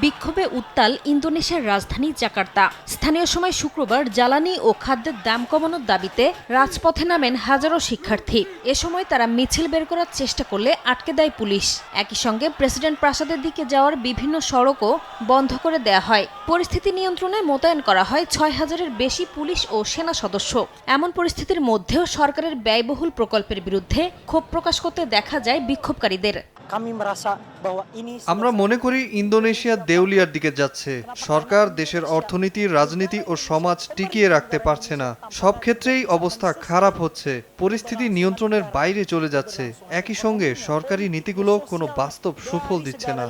বিক্ষোভে উত্তাল ইন্দোনেশিয়ার রাজধানী জাকার্তা। স্থানীয় সময় শুক্রবার জ্বালানি ও খাদ্যের দাম কমানোর দাবিতে রাজপথে নামেন হাজারো শিক্ষার্থী। এ সময় তারা মিছিল বের করার চেষ্টা করলে আটকে দেয় পুলিশ। একই সঙ্গে প্রেসিডেন্ট প্রাসাদের দিকে যাওয়ার বিভিন্ন সড়কও বন্ধ করে দেয়া হয়। পরিস্থিতি নিয়ন্ত্রণে মোতায়েন করা হয় ৬,০০০-এর বেশি পুলিশ ও সেনা সদস্য। এমন পরিস্থিতির মধ্যেও সরকারের ব্যয়বহুল প্রকল্পের বিরুদ্ধে ক্ষোভ প্রকাশ করতে দেখা যায় বিক্ষোভকারীদের। আমরা মনে করি ইন্দোনেশিয়া দেউলিয়ার দিকে যাচ্ছে। সরকার দেশের অর্থনীতি, রাজনীতি ও সমাজ টিকিয়ে রাখতে পারছে না। সব ক্ষেত্রেই অবস্থা খারাপ হচ্ছে, পরিস্থিতি নিয়ন্ত্রণের বাইরে চলে যাচ্ছে। একই সঙ্গে সরকারি নীতিগুলো কোনো বাস্তব সুফল দিচ্ছে না।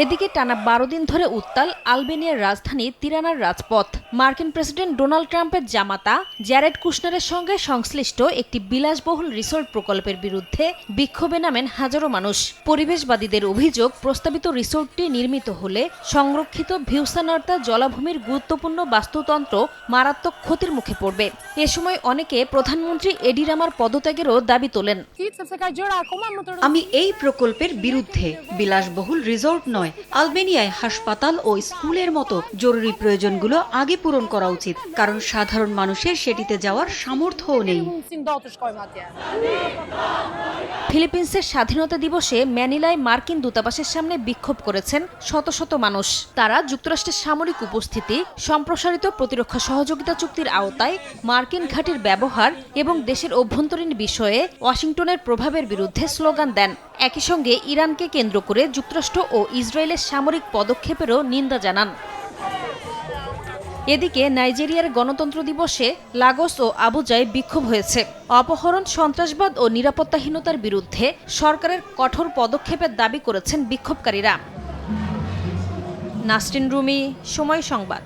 এদিকে টানা ১২ দিন ধরে উত্তাল আলবেনিয়ার রাজধানী তিরানার রাজপথ। মার্কিন প্রেসিডেন্ট ডোনাল্ড ট্রাম্পের জামাতা জ্যারেড কুশনারের সঙ্গে সংশ্লিষ্ট একটি বিলাসবহুল রিসোর্ট প্রকল্পের বিরুদ্ধে বিক্ষোভে নামেন হাজারো মানুষ। পরিবেশবাদীদের অভিযোগ, প্রস্তাবিত রিসোর্টটি নির্মিত হলে সংরক্ষিত ভিউসানার্তা জলাভূমির গুরুত্বপূর্ণ বাস্তুতন্ত্র মারাত্মক ক্ষতির মুখে পড়বে। এ সময় অনেকে প্রধানমন্ত্রী এডি রামার পদত্যাগেরও দাবি তোলেন। আমি এই প্রকল্পের বিরুদ্ধে। বিলাসবহুল রিসোর্ট নয়, আলবেনিয়ায় হাসপাতাল ও স্কুলের মতো জরুরি প্রয়োজনগুলো আগে পূরণ করা উচিত, কারণ সাধারণ মানুষের সেটিতে যাওয়ার সামর্থ্যও নেই। ফিলিপিন্সের স্বাধীনতা দিবসে ম্যানিলায় মার্কিন দূতাবাসের সামনে বিক্ষোভ করেছেন শত শত মানুষ। তারা যুক্তরাষ্ট্রের সামরিক উপস্থিতি, সম্প্রসারিত প্রতিরক্ষা সহযোগিতা চুক্তির আওতায় মার্কিন ঘাঁটির ব্যবহার এবং দেশের অভ্যন্তরীণ বিষয়ে ওয়াশিংটনের প্রভাবের বিরুদ্ধে স্লোগান দেন। একই সঙ্গে ইরানকে কেন্দ্র করে যুক্তরাষ্ট্র ও ইসরায়েলের সামরিক পদক্ষেপেরও নিন্দা জানান। এদিকে নাইজেরিয়ার গণতন্ত্র দিবসে লাগোস ও আবুজায় বিক্ষোভ হয়েছে। অপহরণ, সন্ত্রাসবাদ ও নিরাপত্তাহীনতার বিরুদ্ধে সরকারের কঠোর পদক্ষেপের দাবি করেছেন বিক্ষোভকারীরা। নাসরিন রুমি, সময় সংবাদ।